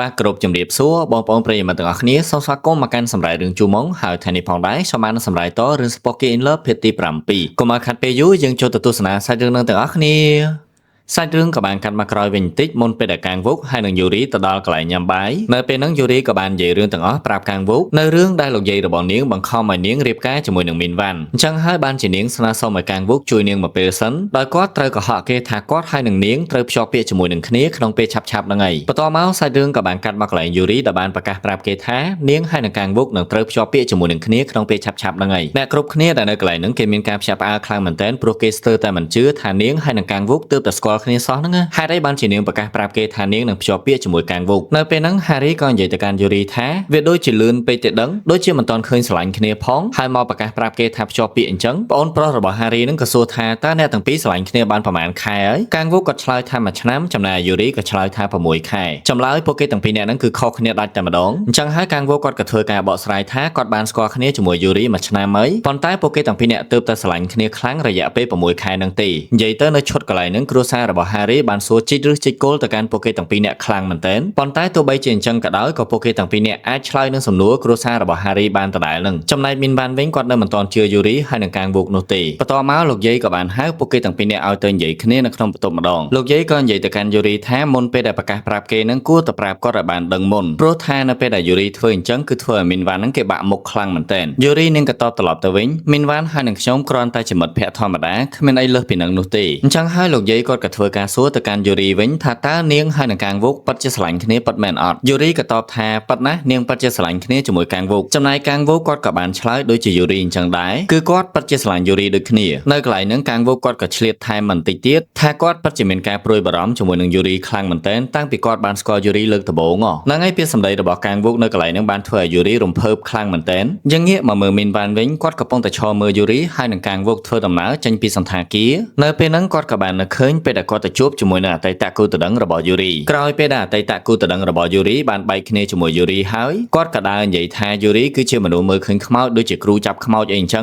បាទគ្រប់ជំរាបសួរបងប្អូនប្រិយមិត្តទាំងអស់គ្នាសូមស្វាគមន៍មកកាន់សម្រាប់រឿងជូម៉ងហើយថ្ងៃនេះផងដែរខ្ញុំបានសម្រាប់តរឿង Spooky in Love ភាគទី7កុំឲ្យខាត់ពេលយូរយើងចូលទៅទស្សនាសាច់រឿងនឹងទាំងអស់គ្នាសាច់រឿងក៏បានកាត់មកក្រោយវិញបន្តិចមុនពេលដែលកាងវុកហើយនឹងយូរីទៅដល់កន្លែងញ៉ាំបាយនៅពេលហ្នឹងយូរីក៏បាននិយាយរឿងទាំងអស់ប្រាប់កាងវុកនៅរឿងដែលលោកយាយរបស់នាងបង្ខំឲ្យនាងរៀបការជាមួយនឹងមីនវ៉ាន់អញ្ចឹងហើយបានជានាងស្នើសុំឲ្យកាងវុកជួយនាងមកពេលសិនដោយគាត់ត្រូវកុហកគេថាគាត់ហើយនឹងនាងត្រូវភ្ជាប់ពាក្យជាមួយនឹងគ្នាក្នុងពេលឆាប់ៗហ្នឹងឯងបន្ទាប់មកសាច់រឿងក៏បានកាត់មកកន្លែងយូរីដែលបានប្រកាសប្រាប់គេថានាងហើយនឹងកាងវុកនឹងត្រូវភ្ជាប់ពាក្យជាមួយនឹងគ្នាក្នុងពេលឆាប់ៗហ្នឹងឯងអ្នកគ្រប់គ្នាដែលនៅកន្លែងហ្នឹងគេមានការភ្ញាក់ផ្អើលខ្លាំងមែនទែនព្រោះគេស្ទើរតែមិនជឿថានាងហើយនឹងកាងវុកទើបតែស្គាល់គ្នាសោះហ្នឹងហេតុអីបានជានាងប្រកាសប្រាប់គេថានាងនឹងភ្ជាប់ពាក្យជាមួយកាងវុកនៅពេលហ្នឹងហារីក៏និយាយទៅកាន់យូរីថាវាដូចជាលឿនពេកទៅដឹងដូចជាមិនទាន់ឃើញស្រឡាញ់គ្នាផងហើយមកប្រកាសប្រាប់គេថាភ្ជាប់ពាក្យអញ្ចឹងប្អូនប្រុសរបស់ហារីហ្នឹងក៏សួរថាតើអ្នកទាំងពីរស្រឡាញ់គ្នាបានប្រហែលខែហើយកាងវុកក៏ឆ្លើយថា1ឆ្នាំចំណែកយូរីក៏ឆ្លើយថា6ខែចម្លើយពួកគេទាំងពីរនាក់ហ្នឹងគឺខុសគ្នាដាច់តែម្ដងអញ្ចឹងហើយកាងវុកគាត់ក៏ធ្វើការបកស្រាយថាគាត់បានស្គាល់គ្នាជាមួយយូរី1ឆ្នាំហើយប៉ុន្តែពួកគេទាំងពីរនាក់ទើបតែស្រឡាញ់គ្នាខ្លាំងរយៈពេល6ខែហ្នឹងទេនិយាយទៅនៅឈុតកន្លែងហ្នឹងគ្រួសាររបស់ហារីបានសួរជីកឬជីកគោលទៅកាន់ពួកគេទាំងពីរនាក់ខ្លាំងមែនទែនប៉ុន្តែទោះបីជាអញ្ចឹងក៏ដោយក៏ពួកគេទាំងពីរនាក់អាចឆ្លើយនឹងសំណួរគ្រួសាររបស់ហារីបានដដែលនឹងចំណែកមីនបានវិញគាត់នៅមិនទាន់ជឿយូរីហើយនឹងកាងវុកនោះទេបន្ទាប់មកលោកយាយក៏បានហៅពួកគេទាំងពីរនាក់ឲ្យទៅនិយាយគ្នានៅក្នុងបន្ទប់ម្ដងលោកយាយក៏និយាយទៅកាន់យូរីថាមុនពេលដែលប្រកាសប្រាប់គេនឹងគួរតែប្រាប់គាត់ឲ្យបានដឹងមុនព្រោះថានៅពេលដែលយូរីធ្វើអញ្ចឹងគឺធ្វើឲ្យមីនវ៉ាន់នឹងគេបាក់មុខខ្លាំងមែនទែនយូរីនឹងក៏តបត្រឡប់ទៅវិញមីនវ៉ាន់ហើយនឹងខ្ញុំគ្រាន់តែជាមិត្តភក្តិធម្មតាគ្មានអីលើសពីនឹងនោះទេអញ្ចឹងហើយលោកយាយគាត់ក៏ធ្វើការសួរទៅកាន់យូរីវិញថាតើនាងហើយនឹងកាងវុកពិតជាស្រឡាញ់គ្នាពិតមែនអត់យូរីក៏តបថាពិតណាស់នាងពិតជាស្រឡាញ់គ្នាជាមួយកាងវុកចំណែកកាងវុកគាត់ក៏បានឆ្លើយដូចជាយូរីអញ្ចឹងដែរគឺគាត់ពិតជាស្រឡាញ់យូរីដូចគ្នានៅកន្លែងហ្នឹងកាងវុកគាត់ក៏ឆ្លៀតថែមបន្តិចទៀតថាគាត់ពិតជាមានការព្រួយបារម្ភជាមួយនឹងយូរីខ្លាំងមែនទែនតាំងពីគាត់បានស្គាល់យូរីលើកដំបូងហ្នឹងហើយពាក្យសម្ដីរបស់កាងវុកនៅកន្លែងហ្នឹងបានធ្វើឲ្យយូរីរំភើបខ្លាំងមែនទែនយ៉ាងងាកមកមើលមីនវ៉ាន់វិញគាត់កំពុងតែឈរមើលយូរីហើយនឹងកាងវុកធ្វើដំណើរចេញពីសន្តាគារនៅពេលហ្នឹងគាត់ក៏បាននឹកឃើញពេលដែលគាត់ទៅជួបជាមួយនឹងអតីតគូតដឹងរបស់យូរីក្រោយពេលដែលអតីតគូតដឹងរបស់យូរីបានបែកគ្នាជាមួយយូរីហើយគាត់ក៏ដើរនិយាយថាយូរីគឺជាមនុស្សមើលឃើញខ្មោចដូចជាគ្រូចាប់ខ្មោចអីអញ្ច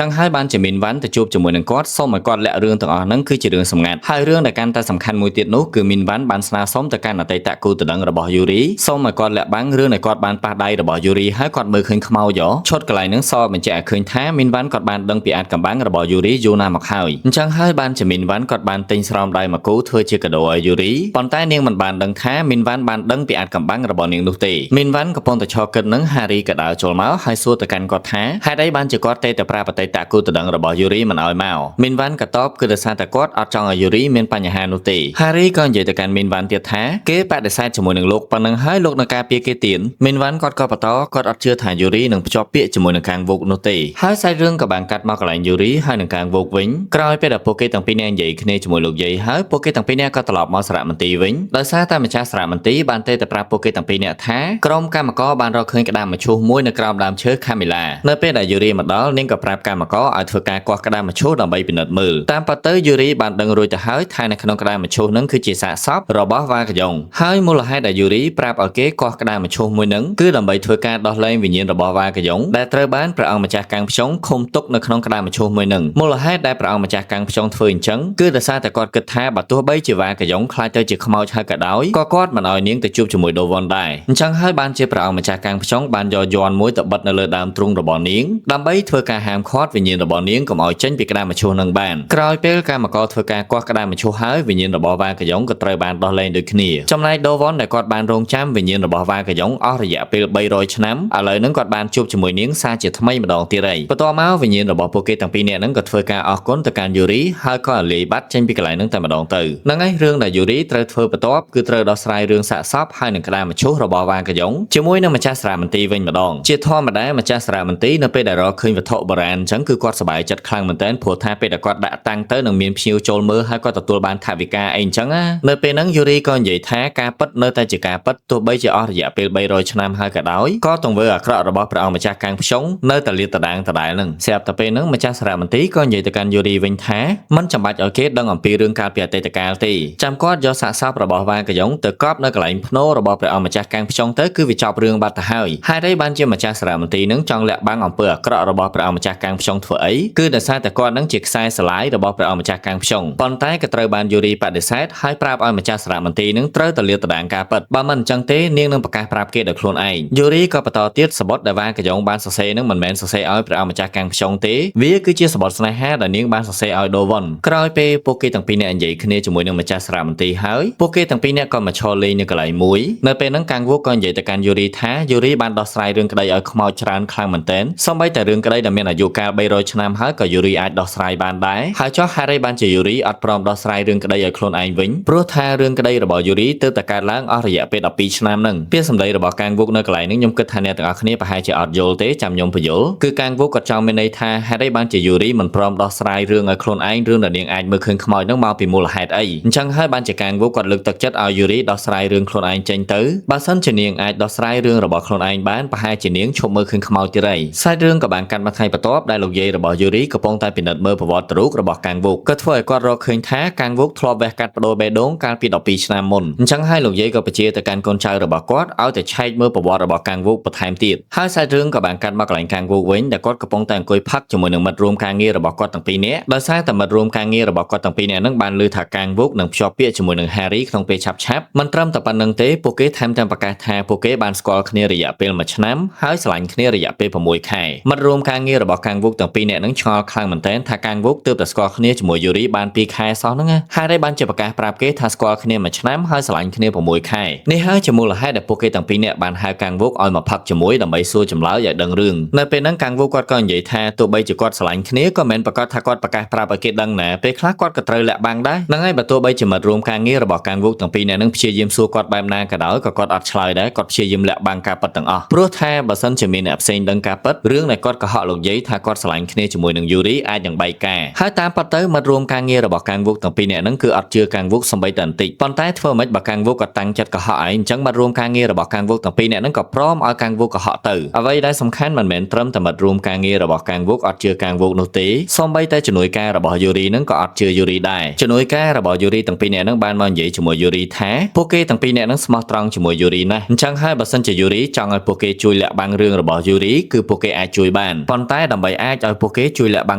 ឹងហើយបានជាមីនវ៉ាន់ទៅជួបជាមួយនឹងគាត់សូមឲ្យគាត់លាក់រឿងទាំងអស់ហ្នឹងគឺជារឿងសម្ងាត់ហើយរឿងដែលកាន់តែសំខាន់មួយទៀតនោះគឺមីនវ៉ាន់បានស្នើសុំទៅកាន់អតីតគូតដឹងរបស់យូរីសូមឲ្យគាត់លាក់បាំងរឿងដែលគាត់បានប៉ះដៃរបស់យូរីហើយគាត់មើលឃើញខ្មោចឈុតកន្លែងហ្នឹងសល់បញ្ជាក់ឲ្យឃើញថាមីនវ៉ាន់គាត់បានដឹងពីអាចកំបាំងរបស់យូរីយូរណាស់មកហើយអញ្ចឹងហើយបានជាមីនវ៉ាន់គាត់បានទិញស្រោមដៃមកគូធ្វើជាកាដូឲ្យយូរីប៉ុន្តែនាងមិនបានដឹងថាមីនវ៉ាន់បានដឹងពីអាចកំបាំងរបស់នាងនោះទេមីនវ៉ាន់កំពុងតែឈរគិតនឹងហារីក៏ដើរចូលមកហើយសួរទៅកាន់គាត់ថាហេតុអីបានជាគាត់តែប្រាប់អតីតគូតដឹងរបស់យូរីមិនឲ្យមកមីនវ៉ាន់ក៏តបគឺដោយសារតែគាត់អត់ចង់ឲ្យយូរីមានបញ្ហានោះទេហារីក៏និយាយទៅកាន់មីនវ៉ាន់ទៀតថាគេបដិសេធជាមួយនឹងលោកប៉ុណ្ណឹងហើយលោកនឹងការពារគេទៀតមីនវ៉ាន់គាត់ក៏បន្តគាត់អត់ជឿថាយូរីនឹងភ្ជាប់ពាក្យជាមួយនឹងកាងវុកនោះទេហើយសាច់រឿងក៏បានកាត់មកកន្លែងយូរីហើយនឹងកាងវុកវិញក្រោយពេលដែលពួកគេទាំងពីរនាក់និយាយគ្នាជាមួយលោកយាយហើយពួកគេទាំងពីរនាក់ក៏ត្រឡប់មកសារមន្ទីរវិញដោយសារតែម្ចាស់សារមន្ទីរបានតែប្រាប់ពួកគេទាំងពីរនាក់ថាក្រុមកម្មករបានរកឃើញក្តាមមឈូសមួយនៅក្រោមដើមឈើខាមីឡានៅពេលដែលយូរីមកដល់នាងក៏ប្រាប់កម្មករឲ្យធ្វើការកោះក្តាមមឈូសដើម្បីពិនិត្យមើលតាមពិតទៅយូរីបានដឹងរួចទៅហើយថានៅក្នុងក្តាមមឈូសនឹងគឺជាសាកសពរបស់វ៉ាកយ៉ុងហើយមូលហេតុដែលយូរីប្រាប់ឲ្យគេកោះក្តាមមឈូសមួយនឹងគឺដើម្បីធ្វើការដោះលែងវិញ្ញាណរបស់វ៉ាកយ៉ុងដែលត្រូវបានព្រះអង្គម្ចាស់កាំងភ្ជុងឃុំទុកនៅក្នុងក្តាមមឈូសមួយនឹងមូលហេតុដែលព្រះអង្គម្ចាស់កាំងភ្ជុងធ្វើអញ្ចឹងគឺដោយសារតែគាត់គិតថាបើទោះបីជាវ៉ាកយ៉ុងខ្លាចទៅជាខ្មោចហើយក៏ដោយក៏គាត់មិនឲ្យនាងទៅជួបជាមួយដូវ៉ាន់ដែរអញ្ចឹងហើយបានជាព្រះអង្គម្ចាស់កាំងភ្ជុងបានយកយ័ន្តមួយទៅបិទនៅលើដើមទ្រូងរបស់នាងដើម្បីធ្វើការហាមឃាត់វិញ្ញាណរបស់នាងកុំឲ្យចេញពីក្តាមមឈូសនឹងបានក្រោយពេលកម្មករធ្វើការកោះក្តាមមឈូសហើយវិញ្ញាណរបស់វ៉ាកយ៉ុងក៏ត្រូវបានដោះលែងដូចគ្នាចំណែកដូវ៉ាន់ដែលគាត់បានរងចាំវិញ្ញាណរបស់វ៉ាកយ៉ុងអស់រយៈពេល300ឆ្នាំឥឡូវហ្នឹងគាត់បានជួបជាមួយនាងសារជាថ្មីម្ដងទៀតហើយបន្ទាប់មកវិញ្ញាណរបស់ពួកគេទាំងពីរនាក់ហ្នឹងក៏ធ្វើការអរគុណទៅកាន់យូរីហើយក៏លាយបាត់ចេញពីកន្លែងហ្នឹងតែម្ដងទៅហ្នឹងហើយរឿងដែលយូរីត្រូវធ្វើបន្ទាប់គឺត្រូវដោះស្រាយរឿងសាកសពហើយនឹងក្តាមមឈូសរបស់វ៉ាកយ៉ុងជាមួយនឹងម្ចាស់សារមន្ទីរវិញម្ដងជាធម្មតាម្ចាស់សារមន្ទីរនៅពេលដែលរកឃើញវត្ថុបុរាណអញ្ចឹងគឺគាត់សប្បាយចិត្តខ្លាំងមែនទែនព្រោះថាពេលដែលគាត់ដាក់តាំងទៅនឹងមានភ្ញៀវចូលមើលហើយគាត់ទទួលបានថវិកាអីអញ្ចឹងណានៅពេលហ្នឹងយូរីក៏និយាយថាការពិតនៅតែជាការពិតទោះបីជាអស់រយៈពេល300ឆ្នាំហើយក៏ដោយក៏ទង្វើអាក្រក់របស់ព្រះអង្គម្ចាស់កាំងភ្ជុងនៅតែលាតត្រដាងដដែលហ្នឹងស្រាប់តែពេលហ្នឹងម្ចាស់សារមន្ទីរក៏និយាយទៅកាន់យូរីវិញថាមិនចាំបាច់ឲ្យគេដឹងអំពីរឿងកាលពី ពីអតីតកាលទេចាំគាត់យកសាកសពរបស់វ៉ាកយ៉ុងទៅកប់នៅកន្លែងភ្នោរបស់ព្រះអង្គម្ចាស់កាំងខ្យងទៅគឺវាចប់រឿងបាត់ទៅហើយហេតុអីបានជាម្ចាស់សារមន្ទីរនឹងចង់លាក់បាំងអំពើអាក្រក់របស់ព្រះអង្គម្ចាស់កាំងខ្យងធ្វើអីគឺដោយសារតែគាត់នឹងជាខ្សែស្រឡាយរបស់ព្រះអង្គម្ចាស់កាំងខ្យងប៉ុន្តែក៏ត្រូវបានយូរីបដិសេធហើយប្រាប់ឲ្យម្ចាស់សារមន្ទីរនឹងត្រូវទៅលាតត្រដាងការពិតបើមិនអញ្ចឹងទេនាងនឹងប្រកាសប្រាប់គេដោយខ្លួនឯងយូរីក៏បន្តទៀតសបុតដែលវ៉ាកយ៉ុងបានសរសេរនឹងមិនមែនសរសេរឲ្យព្រះអង្គម្ចាស់កាំងខ្យងទេវាគឺជាសបុតស្នេហាដែលនាងបានសរសេរឲ្យដូវ៉ុនក្រោយពេលពួកគេទាំងពីរនាក់និយាយគ្នាជាមួយនឹងម្ចាស់សារមន្ទីរហើយពួកគេទាំងពីរនាក់ក៏មកឈរលេងនៅកន្លែងមួយនៅពេលហ្នឹងកាំងវូក៏និយាយទៅកាន់យូរីថាយូរីបានដោះស្រាយរឿងក្តីឲ្យខ្មោចច្រើនខ្លាំងមែនទែនសូម្បីតែរឿងក្តីដែលមានអាយុកាល300ឆ្នាំហើយក៏យូរីអាចដោះស្រាយបានដែរហើយចុះហេតុអីបានជាយូរីអត់ព្រមដោះស្រាយរឿងក្តីឲ្យខ្លួនឯងវិញព្រោះថារឿងក្តីរបស់យូរីទើបតែកើតឡើងអស់រយៈពេល12ឆ្នាំហ្នឹងពាក្យសម្ដីរបស់កាំងវូនៅកន្លែងហ្នឹងខ្ញុំគិតថាអ្នកទាំងអស់គ្នាប្រហែលជាអត់យល់ទេចាំខ្ញុំបញ្យល់គឺកាំងវូក៏ចង់មានន័យថាហេតុអីបានជាយូរីមិនព្រមដោះស្រាយរឿងឲ្យខ្លួនឯងរឿងដែលនាងអាចមើលឃើញខ្មោចហ្នឹងមកពីមូលហេតុអីអញ្ចឹងហើយបានជាកាំងវូគាត់លើកទឹកចិត្តឲ្យយូរីដោះស្រាយរឿងខ្លួនឯងចេញទៅបើសិនជានាងអាចដោះស្រាយរឿងរបស់ខ្លួនឯងបានប្រហែលជានាងឈប់មើលឃើញខ្មោចទៀតហើយសាច់រឿងក៏បានកាត់មកថ្ងៃបន្ទាប់ដែលលោកយាយរបស់យូរីកំពុងតែពិនិត្យមើលប្រវត្តិរូបរបស់កាំងវូក៏ធ្វើឲ្យគាត់រកឃើញថាកាំងវូធ្លាប់វះកាត់បដូរបេះដូងកាលពី12ឆ្នាំមុនអញ្ចឹងហើយលោកយាយក៏បញ្ជាទៅកាន់កូនចៅរបស់គាត់ឲ្យតែឆែកមើលប្រវត្តិរបស់កាំងវូបន្ថែមទៀតហើយសាច់រឿងក៏បានកាត់មកកន្លែងកាំងវូវិញដែលគាត់កំពុងតែអង្គុយផឹកជាមួយនឹងមិត្តរួមការងាររបស់គាត់ទាំងពីរនាក់ដោយសារតែមិត្តរួមការងាររបស់គាត់ទាំងពីរនាក់ហ្នឹងបានលើថាកាំងវូនឹងភ្ជាប់ពាក្យជាមួយនឹង Harry ក្នុងពេលឆាប់មិនត្រឹមតែប៉ុណ្្នឹងទេពួកគេថែមទាំងប្រកាសថាពួកគេបានស្គាល់គ្នារយៈពេល1ឆ្នាំហើយស្រឡាញ់គ្នារយៈពេល6ខែមិត្តរួមការងាររបស់កាំងវូទាំងពីរនាក់ហ្នឹងឆ្ងល់ខ្លាំងមែនទែនថាកាំងវូទើបតែស្គាល់គ្នាជាមួយយូរីបាន2ខែសោះហ្នឹងហើយបានជាប្រកាសប្រាប់គេថាស្គាល់គ្នា1ឆ្នាំហើយស្រឡាញ់គ្នា6ខែនេះហើយជាមូលហេតុដែលពួកគេទាំងពីរនាក់បានហៅកាំងវូឲ្យមកផឹកជាមួយដើម្បីសួរចម្លើយឲ្យដឹងរឿងនៅពេលហ្នឹងកាំងវូគាត់ក៏និយាយថាទោះបីជាគាត់ស្រឡាញ់គ្នាក៏មិនប្រកាសថាគាត់ប្រកាសប្រាប់ឲ្យគេដឹងណាពេលខ្លះគាត់ក៏ត្រូវលាក់បាំងដែរហ្នឹងហើយបើទោះបីជាមិត្តរួមការងាររបស់កាំងវូទាំងពីរនាក់ហ្នឹងព្យាយាមសួរគាត់បែបណាក៏ដោយក៏គាត់អត់ឆ្លើយដែរគាត់ព្យាយាមលាក់បាំងការពិតទាំងអស់ព្រោះថាបើសិនជាមានអ្នកផ្សេងដឹងការពិតរឿងដែលគាត់កុហកលោកយាយថាគាត់ស្រឡាញ់គ្នាជាមួយនឹងយូរីអាចនឹងបែកការហើយតាមពិតទៅមិត្តរួមការងាររបស់កាំងវូទាំងពីរនាក់ហ្នឹងគឺអត់ជឿកាំងវូសម្បីតែបន្តិចប៉ុន្តែធ្វើម៉េចបើកាំងវូក៏តាំងចិត្តកុហកឯងអញ្ចឹងមិត្តរួមការងាររបស់កាំងវូទាំងពីរនាក់ហ្នឹងក៏ព្រមឲ្យកាំងវូកុហកទៅអ្វីដែលសំខាន់មិនមែនត្រឹមតែមិត្តរួមការងាររបស់កាំងវូអត់ជឿកាំងវូនោះទេសូម្បីតែជំនួយការរបស់យូរីហ្នឹងក៏អត់ជឿយូរីដែរជំនួយការរបស់យូរីទាំងពីរនាក់ហ្នឹងបានមកនិយាយជាមួយយូរីថាពួកគេទាំងពីរនាក់ហ្នឹងស្មោះត្រង់ជាមួយយូរីណាស់អញ្ចឹងហើយបើសិនជាយូរីចង់ឲ្យពួកគេជួយលាក់បាំងរឿងរបស់យូរីគឺពួកគេអាចជួយបានប៉ុន្តែដើម្បីអាចឲ្យពួកគេជួយលាក់បាំ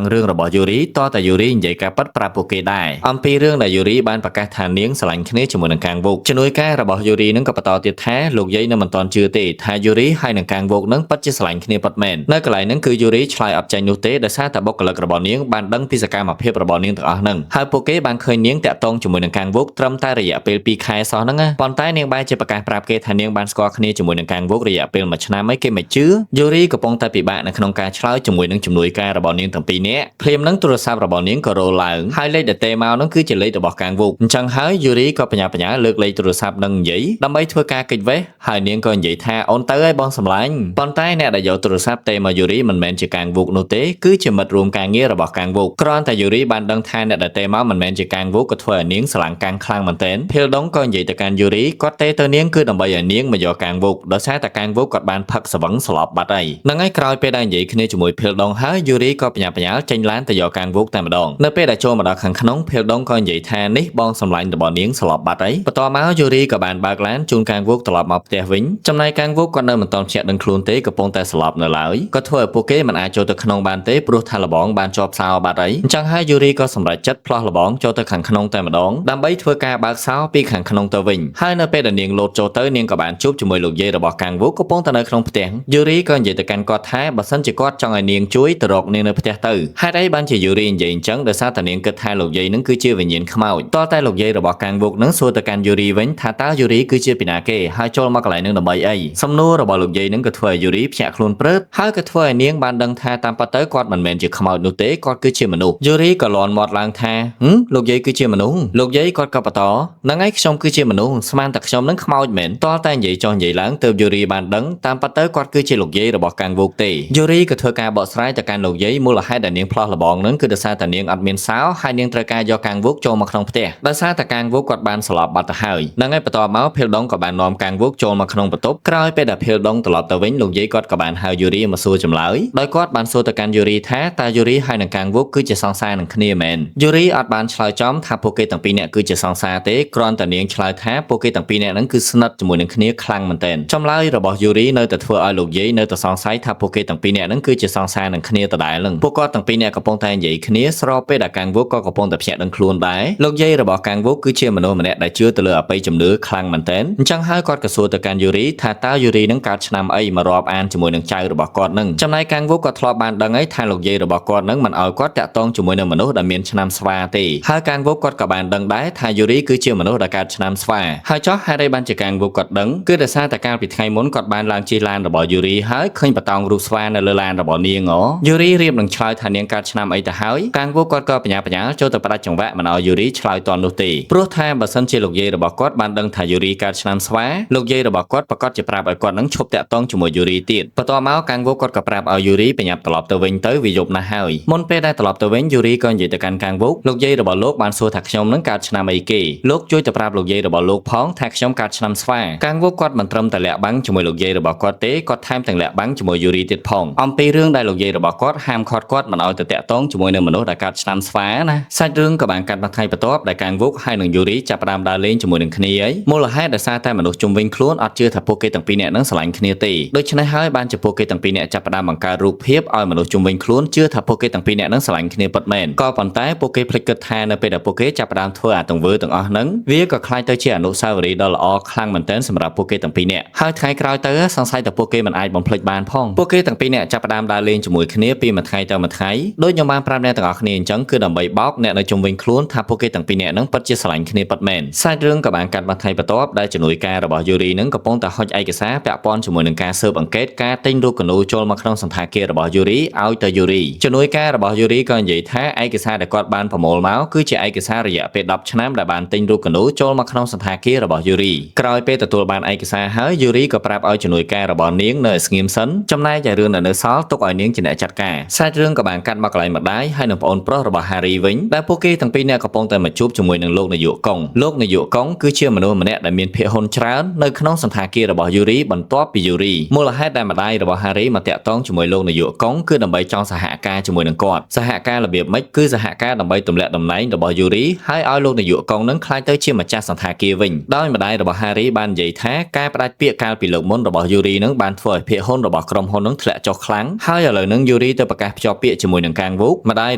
ងរឿងរបស់យូរីតើតែយូរីនិយាយការពិតប្រាប់ពួកគេដែរអំពីរឿងដែលយូរីបានប្រកាសថានាងស្រឡាញ់គ្នាជាមួយនឹងកាំងវូជំនួយការរបស់យូរីហ្នឹងក៏បន្តទៀតថាលោកយាយនៅមិនទាន់ជឿទេថាយូរីហើយនឹងកាំងវូហ្នឹងពិតជាស្រឡាញ់គ្នាពិតមែននៅកន្លែងហ្នឹងគឺយូរីឆ្លើយអត់ចាញ់នោះទេដោយសារតែបុគ្គលិករបស់នាងបានដឹងពីសកម្មភាពរបស់នាងទាំងអស់ហ្នឹងហើយពួកគេបានឃើញនាងតាក់ទងជាមួយនឹងកាំងវូត្រឹមតែរយៈពេល2ខែសោះហ្នឹងប៉ុន្តែនាងបែរជាប្រកាសប្រាប់គេថានាងបានស្គាល់គ្នាជាមួយនឹងកាំងវូរយៈពេល1ឆ្នាំហើយគេមិនជឿយូរីកំពុងតែពិបាកនៅក្នុងការឆ្លើយជាមួយនឹងជំនួយការរបស់នាងទាំងពីរនាក់ភ្លាមនឹងទូរស័ព្ទរបស់នាងក៏រលឡើងហើយលេខដែលទេមកហ្នឹងគឺជាលេខរបស់កាំងវូអញ្ចឹងហើយយូរីក៏បញ្ញាលើកលេខទូរស័ព្ទនឹងនិយាយដើម្បីធ្វើការកិច្ចវេះហើយនាងក៏និយាយថាអូនទៅឲ្យបងសម្លាញ់ប៉ុន្តែអ្នកដែលយកទូរស័ព្ទទេមកយូរីមិនមែនជាកាំងវូនោះទេគឺជាមិត្តរួមការងាររបស់កាំងវូគ្រាន់តែយូរីបានដឹងថាអ្នកដែលទេមកមិនមែនជាកាំងវូក៏ធ្វើឲ្យនាងស្រឡាញ់កាំងខ្លាំងមែនទែនភីលដុងក៏និយាយទៅកាន់យូរីគាត់ទេទៅនាងគឺដើម្បីឲ្យនាងមកយកកាំងវូដោយសារតែកាំងវូគាត់បានផឹកស្វឹងស្លាប់បាត់ហើយហ្នឹងហើយក្រោយពេលដែលនិយាយគ្នាជាមួយភីលដុងហើយយូរីក៏បញ្ញាចេញឡានទៅយកកាំងវូតែម្ដងនៅពេលដែលចូលមកដល់ខាងក្នុងភីលដុងក៏និយាយថានេះបងសម្លាញ់របស់នាងស្លាប់បាត់ហើយបន្ទាប់មកយូរីក៏បានបើកឡានជូនកាំងវូត្រឡប់មកផ្ទះវិញចំណែកកាំងវូគាត់នៅមិនទាន់ភ្ញាក់ដឹងខ្លួនទេកំពុងតែស្លាប់នៅឡើយក៏ធ្វើឲ្យពួកគេមិនអាចចូលទៅក្នុងបានទេព្រោះថាលបងបានជាប់សោបាត់ហើយអញ្ចឹងហើយយូរីក៏សម្រេចចិត្តផ្លោះលបងចូលទៅខាងក្នុងតែម្ដងដើម្បីធ្វើការបើកសោពីខាងក្នុងទៅវិញហើយនៅពេលដែលនាងលោតចូលទៅនាងក៏បានជួបជាមួយលោកយាយរបស់កាំងវូកំពុងតែនៅក្នុងផ្ទះយូរីក៏និយាយទៅកាន់គាត់ថាបើសិនជាគាត់ចង់ឲ្យនាងជួយទៅរកនាងនៅផ្ទះទៅហេតុអីបានជាយូរីនិយាយអញ្ចឹងដោយសារតែនាងគិតថាលោកយាយនឹងគឺជាវិញ្ញាណខ្មោចតតែលោកយាយរបស់កាំងវូនឹងសួរទៅកាន់យូរីវិញថាតើយូរីគឺជាពីណាគេហើយចូលមកកន្លែងនឹងដើម្បីអីសំណួររបស់លោកយាយនឹងក៏ធ្វើឲ្យយូរីភ្ញាក់ខ្លួនព្រឹបហើយក៏ធ្វើឲ្យនាងបានដឹងថាតាមពិតទៅគាត់មិនមែនជាខ្មោចនោះទេគាត់គឺជាមនុស្សយូរីក៏លាន់មាត់ឡើងថាលោកយាយគឺជាមនុស្សលោកយាយគាត់ក៏បន្តហ្នឹងហើយខ្ញុំគឺជាមនុស្សស្មានតែខ្ញុំនឹងខ្មោចមែនតតែនិយាយចោះនិយាយឡើងទើបយូរីបានដឹងតាមពិតទៅគាត់គឺជាលោកយាយរបស់កាំងវូទេយូរីក៏ធ្វើការបកស្រាយទៅកាន់លោកយាយមូលហេតុដែលនាងផ្លោះលបងនឹងគឺដោយសារតែនាងអត់មានសោហើយនាងត្រូវការយកកាំងវូចូលមកក្នុងផ្ទះដោយសារតែកាំងវូគាត់បានស្លាប់បាត់ទៅហើយហ្នឹងហើយបន្ទាប់មកភីលដុងក៏បាននាំកាំងវូចូលមកក្នុងបន្ទប់ក្រោយពេលដែលភីលដុងត្រឡប់ទៅវិញលោកយាយគាត់ក៏បានហៅយូរីមកសួរចម្លើយដោយគាត់បានសួរទៅកាន់យូរីថាតើយូរីហើយនឹងកាំងវូគឺជាសង្សារនឹងគ្នាមែនយូរីអត់បានឆ្លើយចំ ថាពួកគេទាំងពីរនាក់គឺជាសង្សារទេគ្រាន់តែនាងឆ្លើយថាពួកគេទាំងពីរនាក់ហ្នឹងគឺស្និទ្ធជាមួយនឹងគ្នាខ្លាំងមែនទែនចម្លើយរបស់យូរីនៅតែធ្វើឲ្យលោកយាយនៅតែសង្ស័យថាពួកគេទាំងពីរនាក់ហ្នឹងគឺជាសង្សារនឹងគ្នាដដែលហ្នឹងពួកគាត់ទាំងពីរនាក់កំពុងតែនិយាយគ្នាស្របពេលដែលកាំងវូក៏កំពុងតែភ្ញាក់ដឹងខ្លួនដែរលោកយាយរបស់កាំងវូគឺជាមនុស្សម្នាក់ដែលជឿទៅលើអបិយជំនឿខ្លាំងមែនទែនអញ្ចឹងហើយគាត់ក៏សួរទៅកាន់យូរីថាតើយូរីនឹងកើតឆ្នាំអីមករាប់អានជាមួយនឹងចៅរបស់គាត់នឹងចំណែកកាំងវូក៏ធ្លាប់បានដឹងហើយថាលោកយាយរបស់គាត់នឹងមិនឲ្យគាត់តាក់ទងជាមួយនឹងមនុស្សដែលមានឆ្នាំស្វាទេហើយកាំងវូគាត់ក៏បានដឹងដែរថាយូរីគឺជាមនុស្សដែលកើតឆ្នាំស្វាហើយចុះហេតុអីបានជាកាំងវូគាត់ដឹងគឺដោយសារតែកាលពីថ្ងៃមុនគាត់បានឡើងជិះឡានរបស់យូរីហើយឃើញបតោងរូបស្វានៅលើឡានរបស់នាងយូរីរៀបនឹងឆ្លើយថានាងកើតឆ្នាំអីទៅហើយកាំងវូគាត់ក៏បញ្ញាចូលទៅផ្ដាច់ចង្វាក់មិនឲ្យយូរីឆ្លើយតន់នោះទេព្រោះថាបើសិនជាលោកយាយរបស់គាត់បានដឹងថាយូរីកើតឆ្នាំស្វាលោកយាយរបស់គាត់ប្រកាសជាប្រាប់ឲ្យគាត់នឹងឈប់តាក់ទងជាមួយយូរីទៀតបន្ទាប់មកកាំងវូគាត់ក៏ប្រាប់ឲ្យយូរីបញ្ញាត្រឡប់ទៅវិញទៅវាយប់ណាស់ហើយមុនពេលដែលត្រឡប់ទៅវិញយូរីក៏និយាយទៅកាន់កាំងវូលោកយាយរបស់លោកបានសួរថាខ្ញុំនឹងកើតឆ្នាំអីគេលោកជួយទៅប្រាប់លោកយាយរបស់លោកផងថាខ្ញុំកើតឆ្នាំស្វាកាំងវូគាត់មិនត្រឹមតែលាក់បាំងជាមួយលោកយាយរបស់គាត់ទេគាត់ថែមទាំងលាក់បាំងជាមួយយូរីទៀតផងអំពីរឿងដែលលោកយាយរបស់គាត់ហាមឃាត់គាត់មិនឲ្យទៅតាក់ទងជាមួយនឹងមនុស្សដែលកើតឆ្នាំស្វាណាសាច់រឿងក៏បានកាត់មកថ្ងៃបន្ទាប់ដែលកាំងវូហើយនិងយូរីចាប់ផ្ដើមដើរលេងជាមួយនឹងគ្នាហើយមូលហេតុដោយសារតែមនុស្សជុំវិញខ្លួនអត់ជឿថាពួកគេទាំងពីរនាក់នឹងស្រឡាញ់គ្នាទេដូច្នេះហើយបានជាពួកគេទាំងពីរនាក់ចាប់ផ្ដើមបង្កើតរូបភាពឲ្យមនុស្សជុំវិញខ្លួនជឿថាពួកគេទាំងពីរនាក់នឹងស្រឡាញ់គ្នាពិតមែនក៏ប៉ុន្តែពួកគេភ្លេចគិតថានៅពេលដែលពួកគេចាប់ផ្ដើមធ្វើអាទង្វើទាំងអស់ហ្នឹងវាក៏คล้ายទៅជាអនុស្សាវរីយ៍ដ៏ល្អខ្លាំងមែនទែនសម្រាប់ពួកគេទាំងពីរនាក់ហើយថ្ងៃក្រោយទៅសង្ស័យតែពួកគេមិនអាចបំភ្លេចបានផងពួកគេទាំងពីរនាក់ចាប់ផ្ដើមដើរលេងជាមួយគ្នាពីមួយថ្ងៃទៅមួយថ្ងៃដោយខ្ញុំបានប្រាប់អ្នកទាំងអស់គ្នាអញ្ចឹងគឺដើម្បីបោកអ្នកនៅជុំវិញខ្លួនថាពួកគេទាំងពីរនាក់នឹងពិតជាស្រឡាញ់គ្នាពិតមែនសាច់រឿងក៏បានកាត់មកថ្ងៃបន្ទាប់ដែលជំនួយការរបស់យូរីនឹងកំពុងតែហុចឯកសារពាក់ព័ន្ធជាមួយនឹងការស៊ើបអង្កេតការទិញរូបគំនូរចូលមកក្នុងសន្តាគាររបស់យូរីឲ្យទៅយូរីជំនួយការរបស់យូរីក៏និយាយថាឯកសារដែលគាត់បានប្រមូលមកគឺជាឯកសាររយៈពេល10ឆ្នាំដែលបានទិញរូបគំនូរចូលមកក្នុងសន្តាគាររបស់យូរីក្រោយពេលទទួលបានឯកសារហើយយូរីក៏ប្រាប់ឲ្យជំនួយការរបស់នាងនៅស្ងៀមសិនចំណែកឯរឿងដែលនៅសល់ទុកឲ្យនាងជាអ្នកចាត់ការសាច់រឿងក៏បានកាត់មកកន្លែងម្ដាយហើយនឹងប្អូនប្រុសរបស់ Harry វិញដែលពួកគេទាំងពីរនាក់កំពុងតែមកជួបជាមួយនឹងលោកនាយកកុងលោកនាយកកុងគឺជាមនុស្សម្នាក់ដែលមានភាគហ៊ុនច្រើននៅក្នុងសន្តាគាររបស់យូរីបន្ទាប់ពីយូរីមូលហេតុដែលម្ដាយរបស់ Harry មកតាក់ទងជាមួយលោកនាយកកុងគឺដើម្បីចង់សហការជាមួយនឹងគាត់សហការរបៀបម៉េចគឺសហការដើម្បីទម្លាក់តំណែងរបស់យូរីហើយឲ្យលោកនាយកកុងនឹងក្លាយទៅជាម្ចាស់សន្តាគារវិញដោយម្ដាយរបស់ Harry បាននិយាយថាការផ្ដាច់ពាក្យកាលពីលើកមុនរបស់យូរីនឹងបានធ្វើឲ្យភាគហ៊ុនរបស់ក្រុមហ៊ុននឹងធ្លាក់ចុះខ្លាំងហើយឥឡូវនឹងយូរីទៅប្រកាសភ្ជាប់ពាក្យជាមួយនឹងកាំងវូម្ដាយ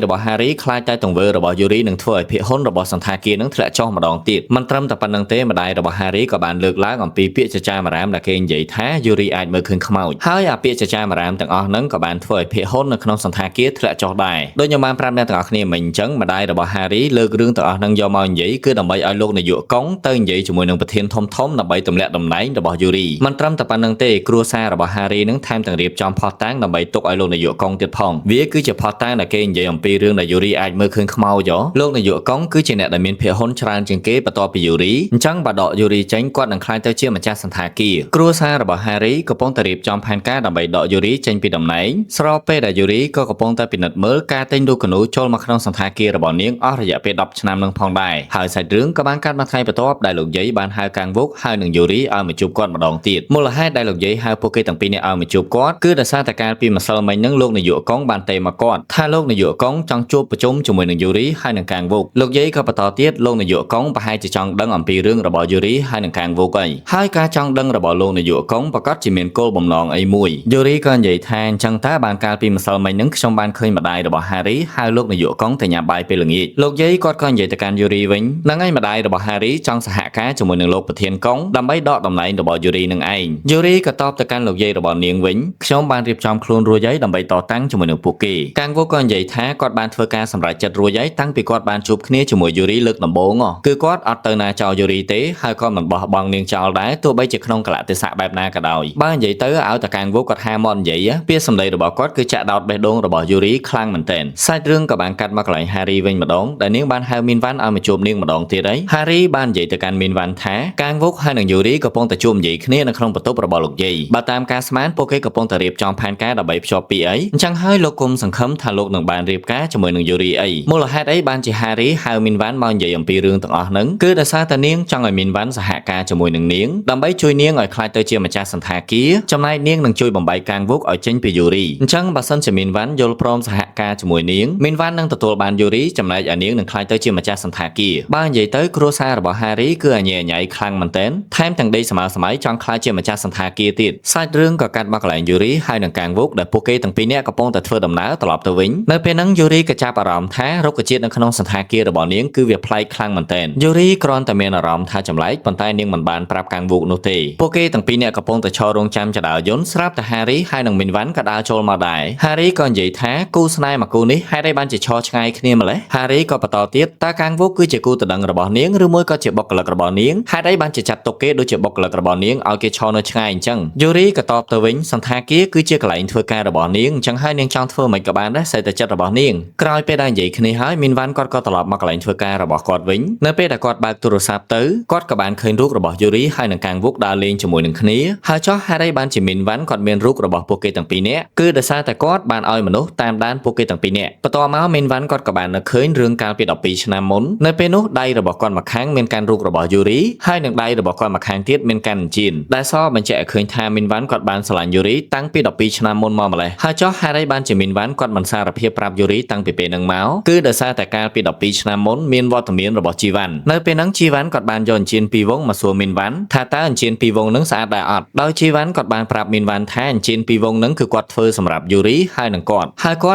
របស់ Harry ខ្លាចតែទង្វើរបស់យូរីនឹងធ្វើឲ្យភាគហ៊ុនរបស់សន្តាគារនឹងធ្លាក់ចុះម្ដងទៀតមិនត្រឹមតែប៉ុណ្្នឹងទេម្ដាយរបស់ Harry ក៏បានលើកឡើងអំពីពាក្យចចាមអារាមដែលគេនិយាយថាយូរីអាចមើលឃើញខ្មោចហើយអាពាក្យចចាមអារាមទាំងអស់ហ្នឹងក៏បានធ្វើឲ្យភាគហ៊ុននៅក្នុងសន្តាគារធ្លាក់ចុះដែរដូចខ្ញុំបានប្រាប់អ្នកទាំងអស់គ្នាមិញអញ្ចឹងម្ដាយរបស់ Harry លើករឿងទាំងអស់ហ្នឹងយកមកនិយាយគឺដើម្បីឲ្យលោកនាយកកុងទៅនិយាយជាមួយនឹងប្រធានធំដើម្បីទម្លាក់តំណែងរបស់យូរីមិនត្រឹមតែប៉ុណ្្នឹងទេគ្រួសាររបស់ Harry នឹងថែមទាំងរៀបចំផុសតាំងដើម្បីទុកឲ្យលោកនាយកកុងទៀតផងវាគឺជាផុសតាំងដែលគេនិយាយអំពីរឿងដែលយូរីអាចមើលឃើញខ្មោចលោកនាយកកុងគឺជាអ្នកដែលមានភាគហ៊ុនច្រើនជាងគេបន្ទាប់ពីយូរីអញ្ចឹងបើដកយូរីចេញគាត់នឹងក្លាយទៅជាម្ចាស់សន្តាគារគ្រួសាររបស់ Harry កំពុងតែរៀបចំផែនការដើម្បីដកយូរីចេញពីតំណែងស្របពេលដែលយូរីក៏កំពុងតែពិនិត្យមើលការទិញរូបគំនូរចូលមកក្នុងសន្តាគាររបស់នាងអស់រយៈពេល10ឆ្នាំនឹងផងដែរហើយសាច់រឿងក៏បានកាត់មកថ្ងៃបន្ទាប់ដែលលោកយាយបានហៅកាំងវូកហើយនឹងយូរីឲ្យមកជួបគាត់ម្ដងទៀតមូលហេតុដែលលោកយាយហៅពួកគេទាំងពីរនាក់ឲ្យមកជួបគាត់គឺដោយសារតែកាលពីម្សិលមិញនឹងលោកនាយកកុងបានទេមកគាត់ថាលោកនាយកកុងចង់ជួបប្រជុំជាមួយនឹងយូរីហើយនឹងកាំងវូកលោកយាយក៏បន្តទៀតលោកនាយកកុងប្រហែលជាចង់ដឹងអំពីរឿងរបស់យូរីហើយនឹងកាំងវូកអីហើយការចង់ដឹងរបស់លោកនាយកកុងប្រកាសជាមានគោលបំណងអីមួយយូរីក៏និយាយថាអញ្ចឹងតើបានកាលពីម្សិលមិញនឹងខ្ញុំបានឃើញម្ដាយរបស់ Harry ហៅលោកនាយកកុងទៅញ៉ាំបាយពេលល្ងាចលោកយាយគាត់ក៏និយាយទៅកាន់យូរីវិញហ្នឹងហើយម្ដាយរបស់ Harry ចង់សហការជាមួយនឹងលោកប្រធានកុងដើម្បីដកតំណែងរបស់យូរីនឹងឯងយូរីក៏តបទៅកាន់លោកយាយរបស់នាងវិញខ្ញុំបានរៀបចំខ្លួនរួចហើយដើម្បីតតាំងជាមួយនឹងពួកគេកាំងវូក៏និយាយថាគាត់បានធ្វើការសម្រេចចិត្តរួចហើយតាំងពីគាត់បានជួបគ្នាជាមួយយូរីលើកដំបូងគឺគាត់អត់ទៅណាចោលយូរីទេហើយក៏មិនបោះបង់នាងចោលដែរទោះបីជាក្នុងកលៈទេសៈបែបណាក៏ដោយបើនិយាយទៅឲ្យតែកាំងវូគាត់ហាមាត់និយាយពាក្យសម្ដីរបស់គាត់គឺចាក់ដោតបេះដូងរបស់យូរីខ្លាំងមែនទែនសាច់រឿងក៏បានកាត់មកកន្លែង Harry វិញម្ដងដែលនាងបានហៅមីនវ៉ាន់ឲ្យមកជួបនាងម្ដងទៀតហើយ Harry បាននិយាយទៅកាន់មីនវ៉ាន់ថាកាំងវូហើយនឹងយូរីកំពុងតែជួបនិយាយគ្នានៅក្នុងបន្ទប់របស់លោកយាយបើតាមការស្មានពួកគេកំពុងតែរៀបចំផែនការដើម្បីភ្ជាប់ពីអីអញ្ចឹងហើយលោកគុំសង្ឃឹមថាលោកនឹងបានរៀបការជាមួយនឹងយូរីអីមូលហេតុអីបានជា Harry ហៅមីនវ៉ាន់មកនិយាយអំពីរឿងទាំងអស់ហ្នឹងគឺដោយសារតែនាងចង់ឲ្យមីនវ៉ាន់សហការជាមួយនឹងនាងដើម្បីជួយនាងឲ្យក្លាយទៅជាម្ចាស់សន្តាគារចំណែកនាងនឹងជួយបំបីកាំងវូឲ្យចេញពីយូរីអញ្ចឹងបើសិនជាមីនវ៉ាន់យល់ព្រមសហការជាមួយនាងមីនវ៉ាន់នឹងទទួលបានយូរីចំណែកឯនាងនឹងក្លាយ ទៅជាម្ចាស់សន្តាគារបើនិយាយទៅគ្រួសាររបស់ Harry គឺអញ្ញាញ៉ៃខ្លាំងមែនទែនថែមទាំងដេកសម័យសម័យចង់ខ្លាចជាម្ចាស់សន្តាគារទៀតសាច់រឿងក៏កាត់មកកន្លែង Yuri ហើយនឹងកាងវុកដែលពួកគេទាំងពីរនាក់កំពុងតែធ្វើដំណើរត្រឡប់ទៅវិញនៅពេលហ្នឹង Yuri ក៏ចាប់អារម្មណ៍ថារុក្ខជាតិនៅក្នុងសន្តាគាររបស់នាងគឺវាប្លែកខ្លាំងមែនទែន Yuri គ្រាន់តែមានអារម្មណ៍ថាចម្លែកប៉ុន្តែនាងមិនបានប្រាប់កាងវុកនោះទេពួកគេទាំងពីរនាក់កំពុងតែឈររងចាំចដើរយន្តស្រាប់តែ Harry ហើយនឹង Minvan ក៏ដើរចូលមកដែរ Harry ក៏និយាយថាគូស្នេហ៍មួយគូនេះហេតុអីបានជាឈរឆ្ងាយគ្នាម្ល៉េះ Harry ក៏បន្តទៀតតើកាងវុកគឺជាគូតដឹងរបស់នាងឬមួយក៏ជាបុគ្គលិករបស់នាងហេតុអីបានជាចាត់ទុកគេដូចជាបុគ្គលិករបស់នាងឲ្យគេឈរនៅឆ្ងាយអញ្ចឹង Yuri ក៏តបទៅវិញសន្តាគារគឺជាកន្លែងធ្វើការរបស់នាងអញ្ចឹងហើយនាងចង់ធ្វើមិនក៏បានដែរស្អីតែចិត្តរបស់នាងក្រោយពេលដែលនិយាយគ្នាហើយ Minvan គាត់ក៏ត្រឡប់មកកន្លែងធ្វើការរបស់គាត់វិញនៅពេលដែលគាត់បើកទូរស័ព្ទទៅគាត់ក៏បានឃើញរូបរបស់ Yuri ហើយនឹងកាងវុកដើរលេងជាមួយនឹងគ្នាហើយចុះហេតុអីបានជា Minvan គាត់មានរូបរបស់ពួកគេទាំងពីរនាក់គឺដោយសារតែគាត់បានឲ្យមនុស្សតាមដានពួកគេទាំងពីរនាក់បន្ទាប់មក Minvan គាត់ក៏បាននឹកឃើញរឿងកាលពី12ឆ្នាំមុននៅពេលនោះដៃរបស់គាត់ម្ខាងមានកាន់រូបរបស់ Yuri ហើយនឹងដៃរបស់គាត់ម្ខាងទៀតមានកាន់អញ្ជៀនដែលសបញ្ជាក់ឲ្យឃើញថា Minvan គាត់បានស្រឡាញ់ Yuri តាំងពី12ឆ្នាំមុនមកម្ល៉េះហើយចុះហេតុអីបានជា Minvan គាត់មិនសារភាពប្រាប់ Yuri តាំងពីពេលហ្នឹងមកគឺដោយសារតែកាលពី12ឆ្នាំមុនមានវត្តមានរបស់ជីវ៉ាន់នៅពេលហ្នឹងជីវ៉ាន់គាត់បានយកអញ្ជៀនពីរវងមកសួរ Minvan ថាតើអញ្ជៀនពីរវងហ្នឹងស្អាតដែរអត់ដោយជីវ៉ាន់គាត់បានប្រាប់ Minvan ថាអញ្ជៀនពីរវងហ្នឹងគឺគាត់ធ្វើសម្រាប់ Yuri ហើយនឹងគា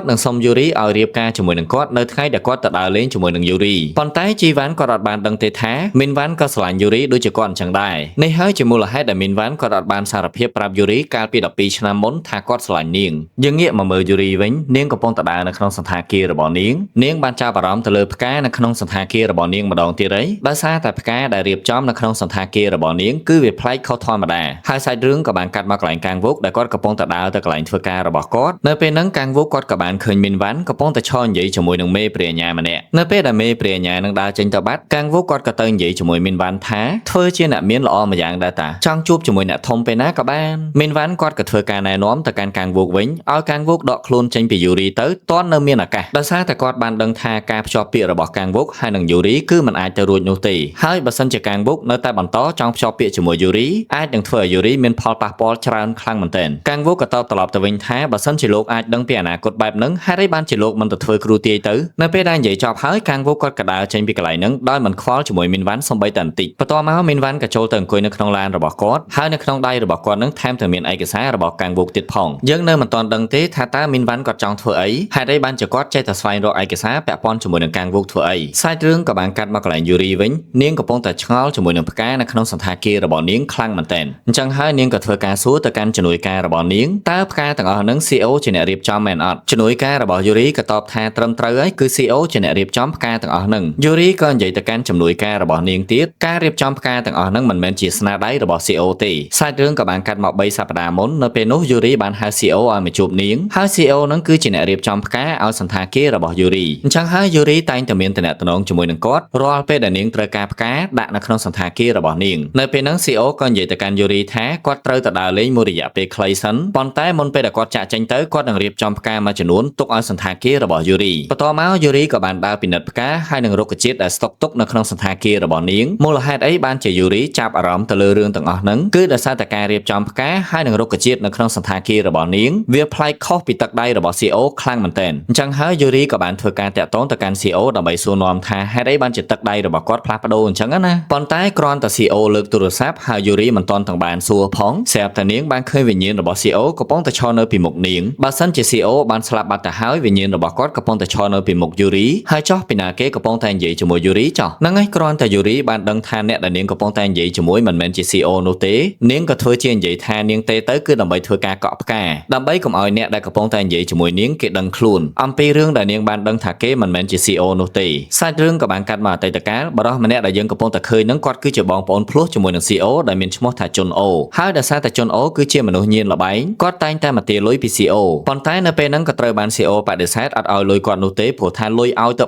ត់នឹងសុំ Yuri ឲ្យរៀបការជាមួយនឹងគាត់នៅថ្ងៃដែលគាត់ទៅដើរលេងជាមួយនឹង Yuri ប៉ុន្តែជីវ៉ាន់គាត់អត់បានដឹងទេថា Minvan ក៏ស្រឡាញ់ Yuri ដូចជាគាត់អញ្ចឹងដែរនេះហើយជាមូលហេតុដែល Minvan គាត់អត់បានសារភាពប្រាប់ Yuri កាលពី12ឆ្នាំមុនថាគាត់ស្រឡាញ់នាងយើងងាកមកមើល Yuri វិញនាងកំពុងតែដើរនៅក្នុងសន្តាគាររបស់នាងបានចាប់អារម្មណ៍ទៅលើផ្កានៅក្នុងសន្តាគាររបស់នាងម្ដងទៀតហើយដោយសារតែផ្កាដែលរៀបចំនៅក្នុងសន្តាគាររបស់នាងគឺវាប្លែកខុសធម្មតាហើយសាច់រឿងក៏បានកាត់មកកន្លែងកាងវុកដែលគាត់កំពុងតែដើរទៅកន្លែងធ្វើការរបស់គាត់នៅពេលហ្នឹងកាងវុកគាត់ក៏បានឃើញ Minvan កំពុងតែឈរនិយាយជាមួយនឹងមេព្រាញ្ញាម្នាក់នៅពេលដែលមេព្រាញ្ញានឹងដើរចេញទៅបាត់កាងវុកគាត់ក៏ទៅនិយាយជាមួយ Minvan ថាធ្វើជាអ្នកមានល្អម្យ៉ាងដែរតាចង់ជួបជាមួយអ្នកធំពេលណាក៏បាន Minvan គាត់ក៏ធ្វើការណែនាំទៅកាន់កាងវុកវិញឲ្យកាងវុកដកខ្លួនចេញពី Yuri ទៅទាន់នៅមានឱកាសដោយសារតែគាត់បានដឹងថាការភ្ជាប់ពាក្យរបស់កាងវុកហើយនឹង Yuri គឺមិនអាចទៅរួចនោះទេហើយបើសិនជាកាងវុកនៅតែបន្តចង់ភ្ជាប់ពាក្យជាមួយ Yuri អាចនឹងធ្វើឲ្យ Yuri មានផលប៉ះពាល់ច្រើនខ្លាំងមែនទែនកាងវុកក៏តបត្រឡប់ទៅវិញថាបើសិនជាលោកអាចដឹងពីអនាគតបែបហ្នឹងហេតុអីបានជាលោកមិនទៅធ្វើគ្រូទាយទៅនៅពេលដែលនិយាយចប់ហើយកាងវុកគាត់ក៏ដើរចេញពីកន្លែងហ្នឹងដោយមិនខ្វល់ជាមួយ Minvan សូម្បីតែបន្តិចបន្ទាប់មក Minvan ក៏ចូលទៅអង្គុយនៅក្នុងឡានរបស់គាត់ហើយនៅក្នុងដៃរបស់គាត់ហ្នឹងថែមទាំងមានឯកសាររបស់កាងវុកទៀតផងយើងនៅមិនទាន់ដឹងទេថាតើ Minvan គាត់ចង់ធ្វើអីហេតុអីបានជាគាត់ចេះតែស្វែងរកឯកសារពាក់ព័ន្ធជាមួយនឹងកាងវុកធ្វើអីសាច់រឿងក៏បានកាត់មកកន្លែង Yuri វិញនាងកំពុងតែឆ្ងល់ជាមួយនឹងផ្កានៅក្នុងសន្តាគាររបស់នាងខ្លាំងមែនទែនអញ្ចឹងហើយនាងក៏ធ្វើការសួរទៅកាន់ជំនួយការរបស់នាងតើផ្កាទាំងអស់ហ្នឹង CEO ជាអ្នករៀបចំមែនអត់ជំនួយការរបស់ Yuri ក៏តបថាត្រឹមត្រូវហើយគឺ CEO ជាអ្នករៀបចំផ្កាទាំងអស់ហ្នឹង Yuri ក៏និយាយទៅកាន់ជំនួយការរបស់នាងទៀតការរៀបចំផ្កាទាំងអស់ហ្នឹងមិនមែនជាស្នាដៃរបស់ CEO ទេសាច់រឿងក៏បានកាត់មក3សប្តាហ៍មុននៅពេលនោះ Yuri បានហៅ CEO ឲ្យមកជួបនាងហើយ CEO ហ្នឹងគឺជាអ្នករៀបចំផ្កាឲ្យសន្តាគាររបស់ Yuri អញ្ចឹងហើយ Yuri តែងតែមានទំនាក់ទំនងជាមួយនឹងគាត់រាល់ពេលដែលនាងត្រូវការផ្កាដាក់នៅក្នុងសន្តាគាររបស់នាងនៅពេលហ្នឹង CEO ក៏និយាយទៅកាន់ Yuri ថាគាត់ត្រូវទៅដើរលេងមួយរយៈពេលខ្លីសិនប៉ុន្តែមុនពេលដែលគាត់ចាក់ចេញទៅគាត់នឹងរៀបចំផ្កាមួយចំនួនទុកឲ្យសន្តាគាររបស់ Yuri បន្ទាប់មក Yuri ក៏បានដើរពិនិត្យផ្កាហើយនឹងរុក្ខជាតិដែលស្តុកទុកនៅក្នុងសន្តាគាររបស់នាងមូលហេតុអីបានជា Yuri ចាប់អារម្មណ៍ទៅលើរឿងទាំងអស់ហ្នឹងគឺដោយសារតែការរៀបចំផ្កាហើយនឹងរុក្ខជាតិនៅក្នុងសន្តាគាររបស់នាងវាប្លែកខុសពីទឹកដៃរបស់ CEO ខ្លាំងមែនទែនអញ្ចឹងហើយ Yuri ក៏បានធ្វើការតាក់ទងទៅកាន់ CEO ដើម្បីសួរនាំថាហេតុអីបានជាទឹកដៃរបស់គាត់ផ្លាស់ប្ដូរអញ្ចឹងណាប៉ុន្តែគ្រាន់តែ CEO លើកទូរស័ព្ទហើយ Yuri មិនទាន់ទាំងបានសួរផងស្រាប់តែនាងបានឃើញវិញ្ញាណរបស់ CEO កំពុងតែឈរនៅពីមុខនាងបើសិនជា CEO បានស្លាប់បាត់ទៅហើយវិញ្ញាណរបស់គាត់កំពុងតែឈរនៅពីមុខ Yuri ហើយចោះពីណាគេកំពុងតែនិយាយជាមួយ Yuri ចោះហ្នឹងហើយគ្រាន់តែ Yuri បានដឹងថាអ្នកដែលនាងកំពុងតែនិយាយជាមួយមិនមែនជា CEO នោះទេនាងក៏ធ្វើជានិយាយថានាងទេទៅគឺដើម្បីធ្វើការកក់ផ្កាដើម្បីកុំឲ្យអ្នកដែលកំពុងតែនិយាយជាមួយនាងគេដឹងខ្លួនអំពីរឿងដែលនាងបានដឹងថាគេមិនមែនជា CEO នោះទេសាច់រឿងក៏បានកាត់មកអតីតកាលបរិសម្នាក់ដែលយើងកំពុងតែឃើញហ្នឹងគាត់គឺជាបងប្អូនភ្លោះជាមួយនឹង CEO ដែលមានឈ្មោះថាជុនអូហើយដោយសារតែជុនអូគឺជាមនុស្សញៀនល្បែងគាត់តែងតែមកទារលុយពី CEO ប៉ុន្តែនៅពេលហ្នឹងក៏ត្រូវបាន CEO បដិសេធអត់ឲ្យលុយគាត់នោះទេព្រោះថាលុយឲ្យទ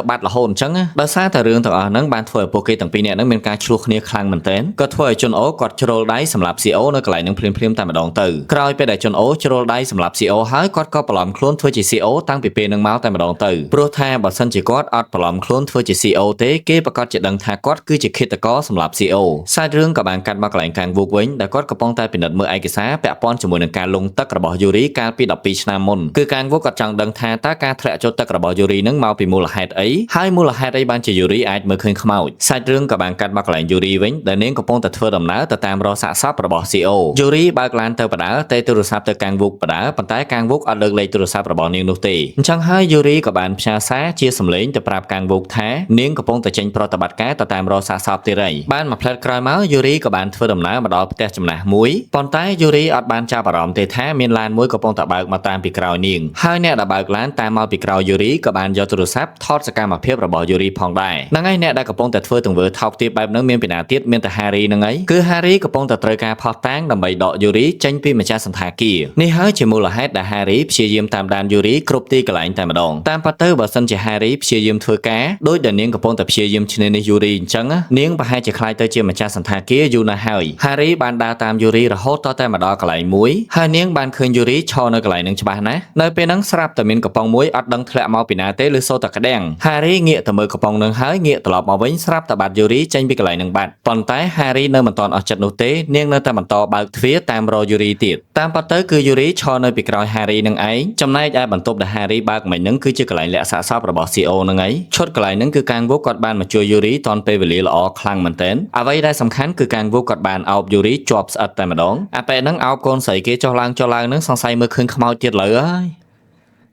ៅបាត់រហូតអញ្ចឹងដោយសារតែរឿងទាំងអស់ហ្នឹងបានធ្វើឲ្យពួកគេទាំងពីរនាក់ហ្នឹងមានការឆ្លោះគ្នាខ្លាំងមែនទែនក៏ធ្វើឲ្យជុនអូគាត់ជ្រុលដៃសម្រាប់ CEO នៅកន្លែងហ្នឹងភ្លាមៗតែម្ដងទៅក្រោយពេលដែលជុនអូជ្រុលដៃសម្រាប់ CEO ហើយគាត់ក៏បន្លំខ្លួនធ្វើជា CEO តាំងពីពេលហ្នឹងមកតែម្ដងទៅព្រោះថាបើសិនជាគាត់អត់បន្លំខ្លួនធ្វើជា CEO ទេគេប្រកាសជាដឹងថាគាត់គឺជាឃាតករសម្រាប់ CEO សាច់រឿងក៏បានកាត់មកកន្លែងកាងវុកវិញដែលគាត់កំពុងតែពិនិត្យមើលឯកសារពាក់ព័ន្ធជាមួយនឹងការលងទឹករបស់ Yuri កាលពី12ឆ្នាំមុនគឺកាងវុកគាត់ចង់ដឹងថាតើការធ្លាក់ចូលទឹករបស់ Yuri ហ្នឹងមកពីមូលហេតុអី ហើយមូលហេតុអីបានជាយូរីអាចមើលឃើញខ្មោចសាច់រឿងក៏បានកាត់មកកន្លែងយូរីវិញដែលនាងកំពុងតែធ្វើដំណើរទៅតាមរកសាកសពរបស់ CEO យូរីបើកឡានទៅបដាតែទូរស័ព្ទទៅកាំងវុកបដាប៉ុន្តែកាំងវុកអត់លើកលេខទូរស័ព្ទរបស់នាងនោះទេអញ្ចឹងហើយយូរីក៏បានផ្ញើសារជាសម្លេងទៅប្រាប់កាំងវុកថានាងកំពុងតែចេញប្រតិបត្តិការទៅតាមរកសាកសពទៀតហើយបានមួយផ្លែតក្រោយមកយូរីក៏បានធ្វើដំណើរមកដល់ផ្ទះចំណាស់មួយប៉ុន្តែយូរីអត់បានចាប់អារម្មណ៍ទេថាមានឡានមួយកំពុងតែបើកមកតាមពីក្រោយនាងហើយអ្នកដែលបើកឡានតាមមកពីក្រោយយូរីក៏បានយកទូរស័ព្ទថតសកម្មភាពរបស់យូរីផងដែរហ្នឹងហើយអ្នកដែលកំពុងតែធ្វើទង្វើថោកទាបបែបហ្នឹងមានពីណាទៀតមានតែ Harry ហ្នឹងហើយគឺ Harry កំពុងតែត្រូវការផុសតាងដើម្បីដកយូរីចេញពីម្ចាស់សន្តាគារនេះហើយជាមូលហេតុដែល Harry ព្យាយាមតាមដានយូរីគ្រប់ទីកន្លែងតែម្ដងតាមពិតទៅបើសិនជា Harry ព្យាយាមធ្វើការដោយដែលនាងកំពុងតែព្យាយាមឈ្នានីសយូរីអញ្ចឹងនាងប្រហែលជាខ្លាចទៅជាម្ចាស់សន្តាគារយូរណាស់ហើយ Harry បានដើរតាមយូរីរហូតតតែមកដល់កន្លែងមួយហើយនាងបានឃើញយូរីឈរនៅកន្លែងហ្នឹងច្បាស់ណាស់នៅពេលហ្នឹងស្រាប់តែមានកំប៉ុងមួយអត់ដឹងធ្លាក់មកពីណាទេឬសូរតែក្តាំង Harry ងាកទៅមើលកំប៉ុងហ្នឹងហើយងាកត្រឡប់មកវិញស្រាប់តែបាត់យូរីចេញពីកន្លែងហ្នឹងបាត់ប៉ុន្តែ Harry នៅមិនទាន់អស់ចិត្តនោះទេនាងនៅតែបន្តបើកទ្វារតាមរកយូរីទៀតតាមពិតទៅគឺយូរីឈរនៅពីក្រោយ Harry នឹងឯងចំណែកឯបន្ទប់ដែល Harry បើកមិញហ្នឹងគឺជាកន្លែងលាក់សាកសពរបស់ CEO ហ្នឹងឯងឈុតកន្លែងហ្នឹងគឺកាំងវុកគាត់បានមកជួយយូរីតនពេលវេលាល្អខ្លាំងមែនទែនអ្វីដែលសំខាន់គឺកាំងវុកគាត់បានអោបយូរីជាប់ស្អិតតែម្ដងអាពេលហ្នឹងអោបកូនស្រីគេចុះឡើងហ្នឹងសង្ស័យមើលឃើញខ្មោចទៀតលើហើយ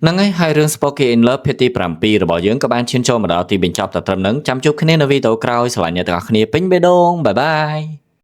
ហ្នឹងហើយរឿង Spooky in Love ភាគទី7របស់យើងក៏បានឈានចូលមកដល់ទីបញ្ចប់តែត្រឹមហ្នឹងចាំជួបគ្នានៅវីដេអូក្រោយស្រឡាញ់អ្នកទាំងអស់គ្នាពេញបេះដូងបាយបាយ